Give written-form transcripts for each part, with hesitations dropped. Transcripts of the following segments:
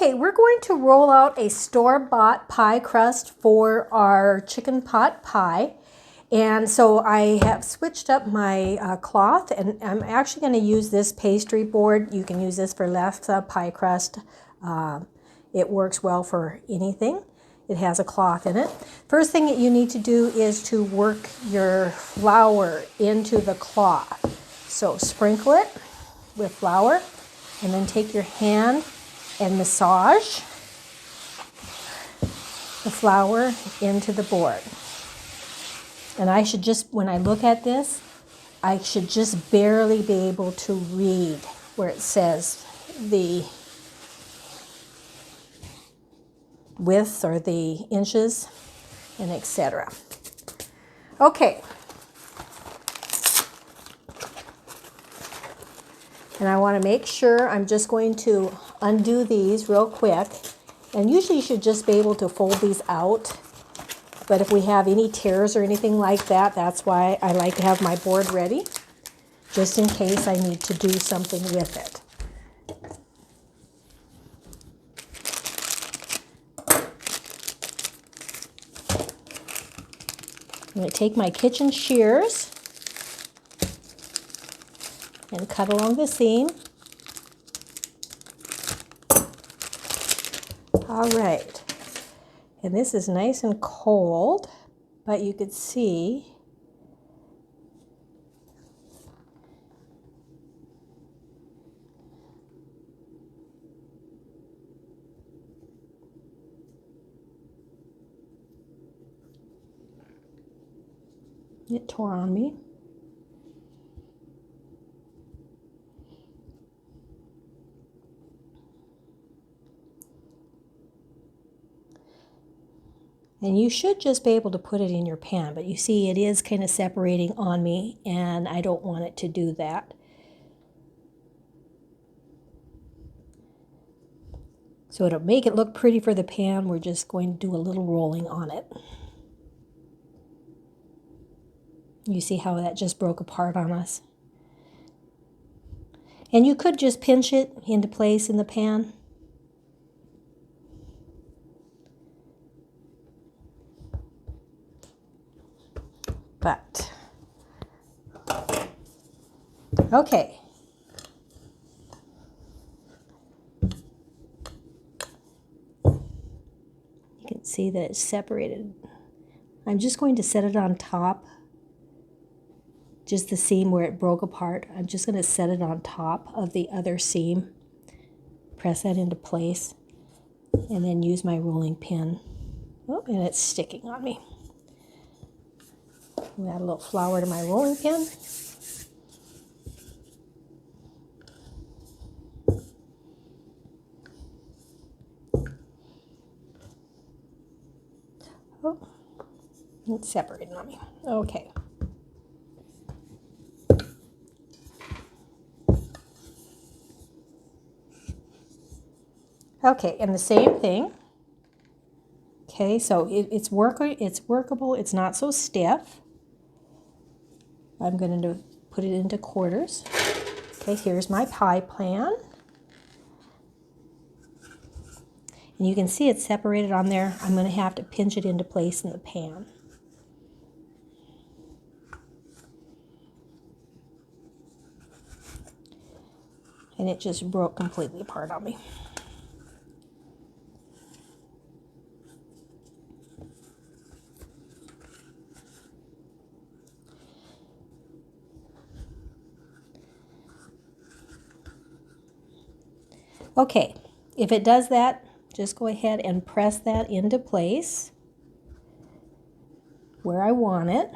Okay, we're going to roll out a store-bought pie crust for our chicken pot pie. And so I have switched up my cloth, and I'm actually going to use this pastry board. You can use this for less pie crust. It works well for anything. It has a cloth in it. First thing that you need to do is to work your flour into the cloth. So sprinkle it with flour, and then take your hand and massage the flour into the board. And I should just, when I look at this, I should just barely be able to read where it says the width or the inches and etc. Okay. And I want to make sure, I'm just going to undo these real quick. And usually you should just be able to fold these out. But if we have any tears or anything like that, that's why I like to have my board ready, just in case I need to do something with it. I'm going to take my kitchen shears and cut along the seam. All right. And this is nice and cold, but you could see it tore on me. And you should just be able to put it in your pan, but you see it is kind of separating on me, and I don't want it to do that. So to make it look pretty for the pan, we're just going to do a little rolling on it. You see how that just broke apart on us? And you could just pinch it into place in the pan. But, okay. You can see that it's separated. I'm just going to set it on top, just the seam where it broke apart. I'm just going to set it on top of the other seam, press that into place, and then use my rolling pin. Oh, and it's sticking on me. Add a little flour to my rolling pin. Oh, it's separating on me. Okay. Okay, and the same thing. Okay, so it's workable. It's not so stiff. I'm going to put it into quarters. Okay, here's my pie pan. And you can see it's separated on there. I'm going to have to pinch it into place in the pan. And it just broke completely apart on me. Okay, if it does that, just go ahead and press that into place where I want it.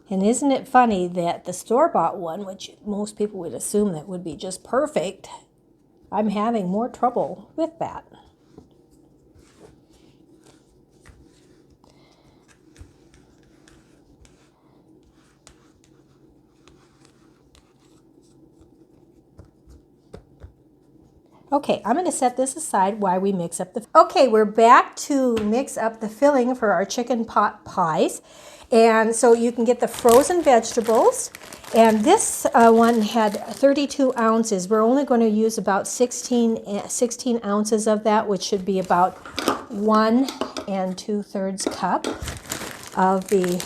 And isn't it funny that the store-bought one, which most people would assume that would be just perfect, I'm having more trouble with that. Okay, I'm going to set this aside while we mix up the... Okay, we're back to mix up the filling for our chicken pot pies. And so you can get the frozen vegetables. And this one had 32 ounces. We're only going to use about 16 ounces of that, which should be about 1 2/3 cup of the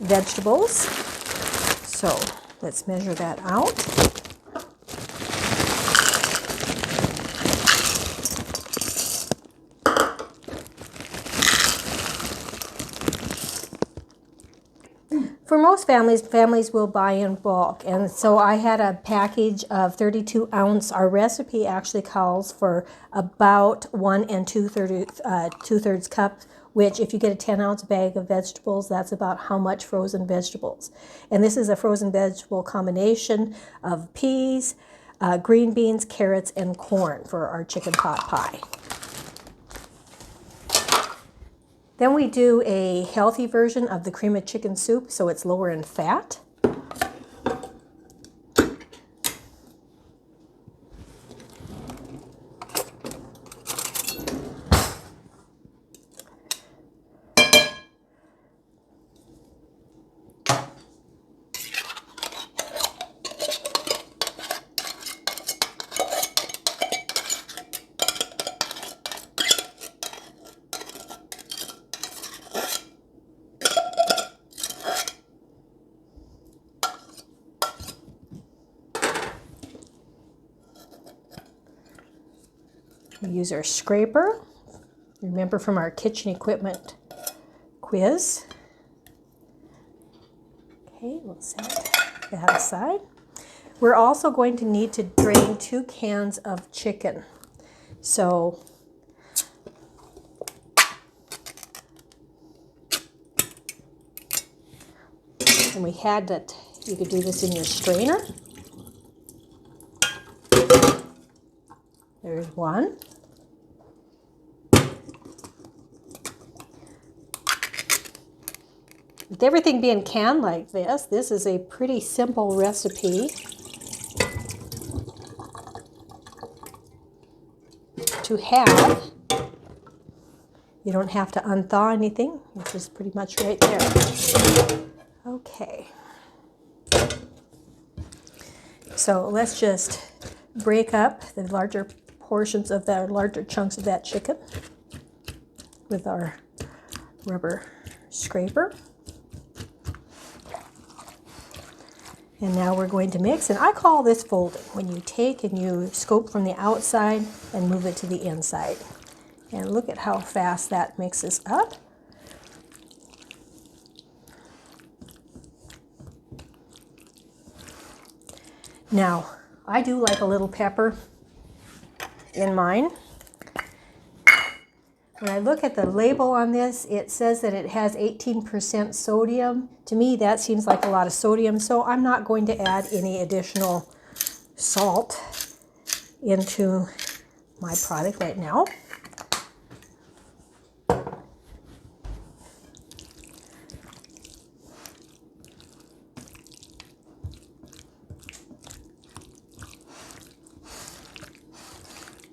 vegetables. So let's measure that out. For most families will buy in bulk, and so I had a package of 32 ounce. Our recipe actually calls for about 1 2/3 cup, which if you get a 10-ounce bag of vegetables, that's about how much frozen vegetables. And this is a frozen vegetable combination of peas, green beans, carrots, and corn for our chicken pot pie. Then we do a healthy version of the cream of chicken soup, so it's lower in fat. We use our scraper. Remember from our kitchen equipment quiz. Okay, we'll set that aside. We're also going to need to drain 2 cans of chicken. So and we had that, you could do this in your strainer. There's one. With everything being canned like this is a pretty simple recipe to have. You don't have to unthaw anything, which is pretty much right there. Okay. So let's just break up the larger portions of that, larger chunks of that chicken with our rubber scraper. And now we're going to mix, and I call this folding, when you take and you scoop from the outside and move it to the inside. And look at how fast that mixes up. Now, I do like a little pepper in mine. When I look at the label on this, it says that it has 18% sodium. To me, that seems like a lot of sodium, so I'm not going to add any additional salt into my product right now.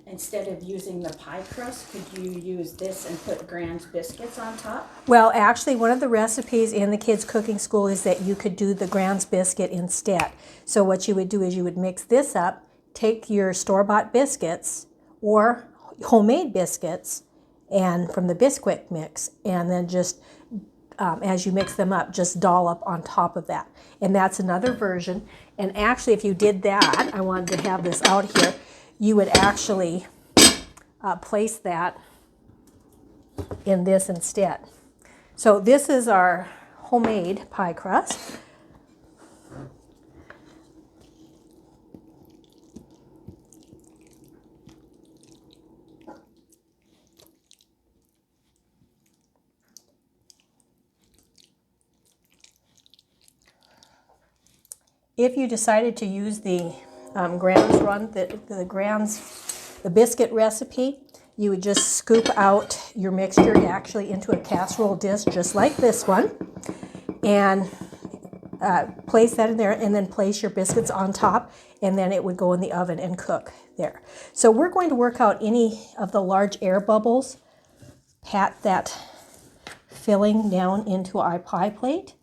Instead of using the pie crust, could you use this and put Grand's biscuits on top? Well, actually, one of the recipes in the kids' cooking school is that you could do the Grand's biscuit instead. So what you would do is you would mix this up, take your store-bought biscuits or homemade biscuits and from the biscuit mix, and then just as you mix them up, just dollop on top of that. And that's another version. And actually, if you did that, I wanted to have this out here, you would actually place that in this instead. So this is our homemade pie crust. If you decided to use the the biscuit recipe, you would just scoop out your mixture actually into a casserole dish just like this one, and place that in there and then place your biscuits on top, and then it would go in the oven and cook there. So we're going to work out any of the large air bubbles. Pat that filling down into our pie plate,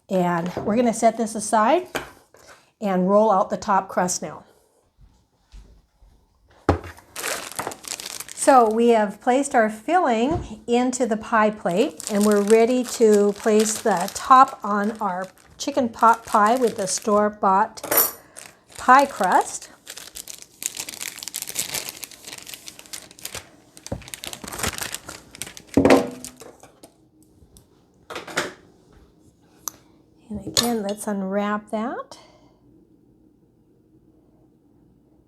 and we're going to set this aside and roll out the top crust now. So we have placed our filling into the pie plate, and we're ready to place the top on our chicken pot pie with the store-bought pie crust. And again, let's unwrap that.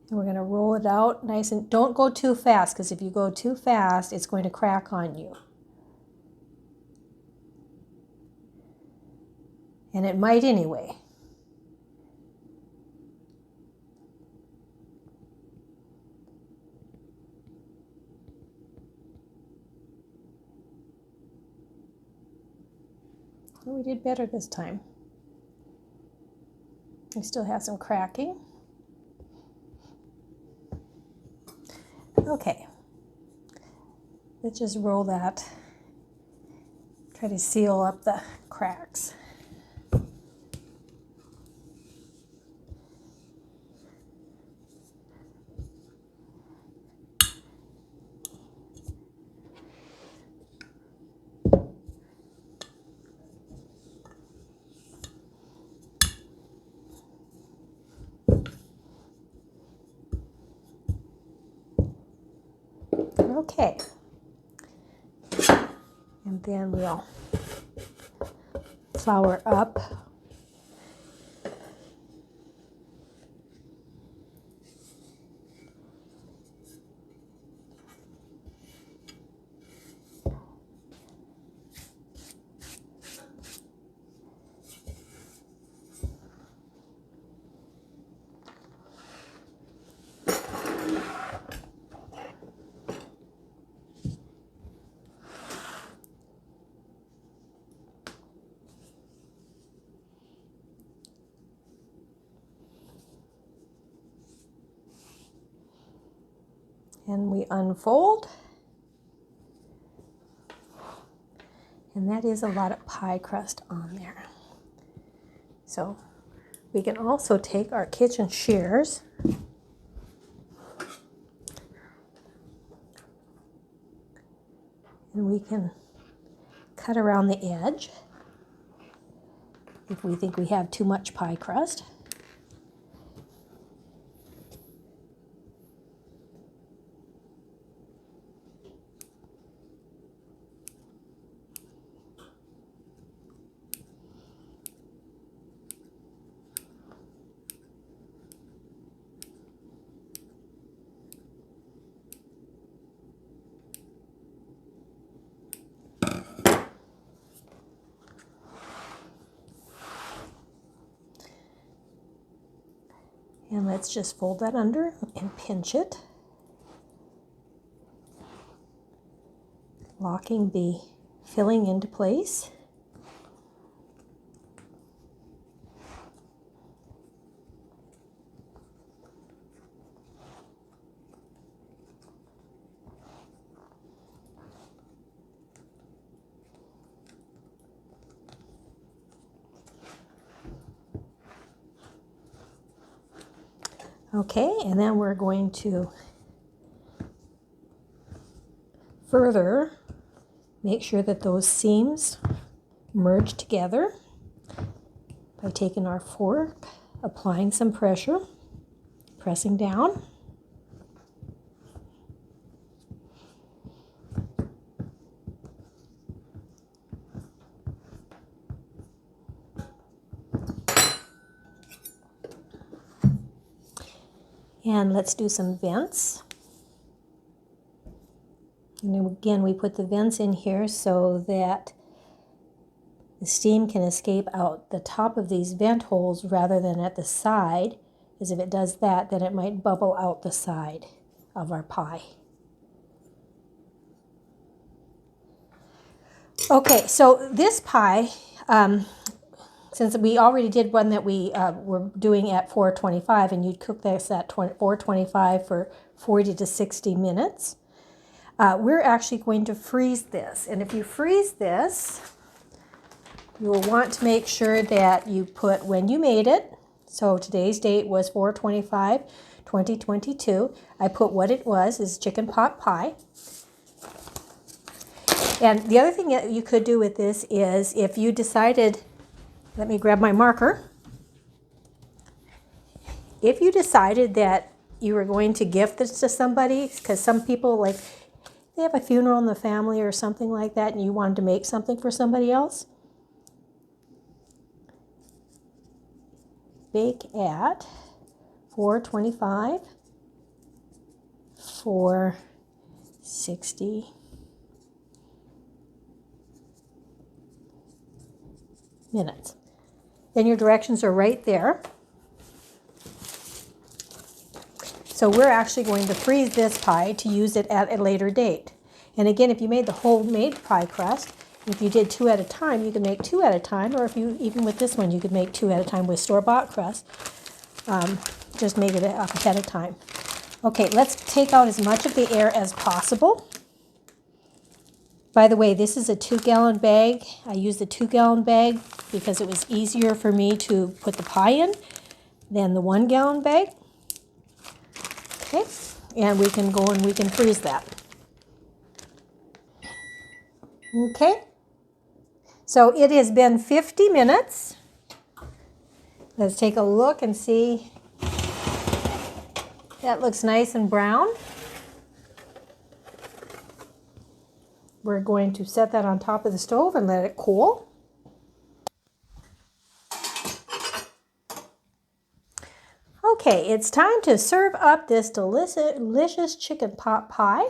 And we're going to roll it out nice, and don't go too fast, because if you go too fast, it's going to crack on you. And it might anyway. Well, we did better this time. We still have some cracking. Okay, let's just roll that. Try to seal up the cracks. Okay, and then we'll flour up. And we unfold, and that is a lot of pie crust on there. So we can also take our kitchen shears and we can cut around the edge if we think we have too much pie crust. And let's just fold that under and pinch it, locking the filling into place. Okay, and then we're going to further make sure that those seams merge together by taking our fork, applying some pressure, pressing down. And let's do some vents. And then again, we put the vents in here so that the steam can escape out the top of these vent holes rather than at the side, because if it does that, then it might bubble out the side of our pie. Okay, so this pie, since since we already did one that we were doing at 425, and you'd cook this at 425 for 40 to 60 minutes, we're actually going to freeze this. And if you freeze this, you will want to make sure that you put when you made it. So today's date was 4/25/2022. I put what it was is chicken pot pie. And the other thing that you could do with this is if you decided, let me grab my marker. If you decided that you were going to gift this to somebody, because some people, like, they have a funeral in the family or something like that, and you wanted to make something for somebody else, bake at 425 for 60 minutes. Then your directions are right there. So we're actually going to freeze this pie to use it at a later date. And again, if you made the homemade pie crust, if you did 2 at a time, you could make 2 at a time, or if you, even with this one, you could make 2 at a time with store-bought crust. Just make it ahead of time. Okay, let's take out as much of the air as possible. By the way, this is a 2-gallon bag. I used the 2-gallon bag because it was easier for me to put the pie in than the 1-gallon bag. Okay, and we can go and we can freeze that. Okay, so it has been 50 minutes. Let's take a look and see. That looks nice and brown. We're going to set that on top of the stove and let it cool. Okay, it's time to serve up this delicious chicken pot pie.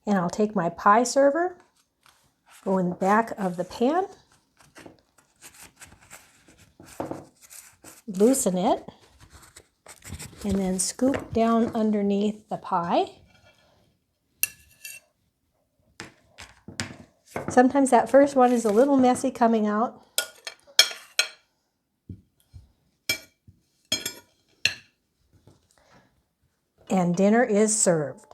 And I'll take my pie server, go in the back of the pan, loosen it, and then scoop down underneath the pie. Sometimes that first one is a little messy coming out. And dinner is served.